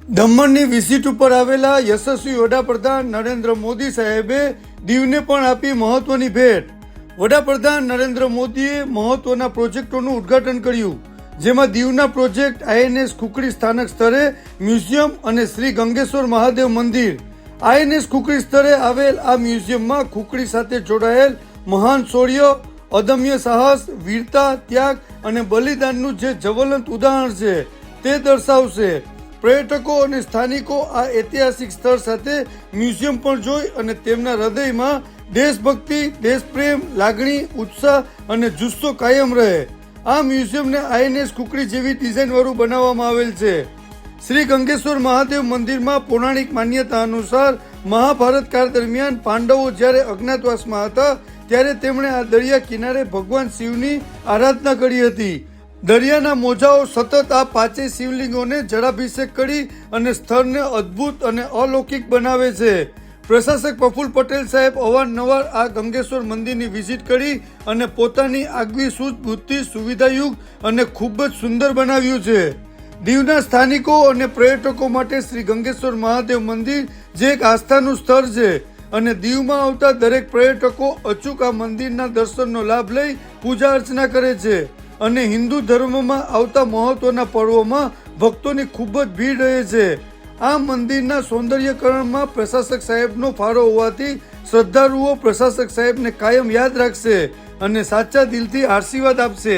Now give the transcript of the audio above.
દમણની વિઝિટ ઉપર આવેલા યશસ્વી વડાપ્રધાન નરેન્દ્ર મોદી સાહેબે દીવને પણ આપી મહત્વની ભેટ। વડાપ્રધાન નરેન્દ્ર મોદીએ મહત્વના પ્રોજેક્ટોનું ઉદ્ઘાટન કર્યું, જેમાં દીવના પ્રોજેક્ટ INS ખુકડી સ્થાનક સ્તરે મ્યુઝિયમ અને શ્રી ગંગેશ્વર મહાદેવ મંદિર। INS ખુકડી સ્તરે આવેલ આ મ્યુઝિયમમાં ખુકડી સાથે જોડાયેલ મહાન શૌર્ય, અદમ્ય સાહસ, વીરતા, ત્યાગ અને બલિદાનનું જે જ્વલંત ઉદાહરણ છે તે દર્શાવશે। પર્યટકો અને સ્થાનિકો આ ઐતિહાસિક સ્થળ સાથે મ્યુઝિયમ પણ જોઈ અને તેમના હૃદયમાં દેશભક્તિ, દેશપ્રેમ, લાગણી, ઉત્સાહ અને જુસ્સો કાયમ રહે। આ મ્યુઝિયમને INS ખુકડી જેવી ડિઝાઇનવાળું બનાવવામાં આવેલ છે। શ્રી ગંગેશ્વર મહાદેવ મંદિરમાં પૌરાણિક માન્યતા અનુસાર મહાભારત કાળ દરમિયાન પાંડવો જ્યારે અજ્ઞાતવાસમાં હતા ત્યારે તેમણે આ દરિયા કિનારે ભગવાન શિવની આરાધના કરી હતી। દરિયાના મોજાઓ સતત આ પાંચેય શિવલિંગોને જળાભિષેક કરી અને સ્થળને અદ્ભુત અને અલૌકિક બનાવે છે। પ્રશાસક પ્રફુલ્લ પટેલ સાહેબ અવારનવાર આ ગંગેશ્વર મંદિરની વિઝિટ કરી અને પોતાની આગવી સૂઝ બુદ્ધિ સુવિધાયુક્ત અને ખૂબ જ સુંદર બનાવ્યું છે। દીવના સ્થાનિકો અને પર્યટકો માટે શ્રી ગંગેશ્વર મહાદેવ મંદિર જે એક આસ્થાનું સ્થળ છે અને દીવમાં આવતા દરેક પર્યટકો અચૂક આ મંદિરના દર્શનનો લાભ લઈ પૂજા અર્ચના કરે છે અને હિન્દુ ધર્મમાં આવતા મહત્વના પર્વોમાં ભક્તોની ખૂબ જ ભીડ રહે છે। આ મંદિરના સૌંદર્યકરણમાં પ્રશાસક સાહેબનો ફાળો હોવાથી શ્રદ્ધાળુઓ પ્રશાસક સાહેબને કાયમ યાદ રાખશે અને સાચા દિલથી આશીર્વાદ આપશે।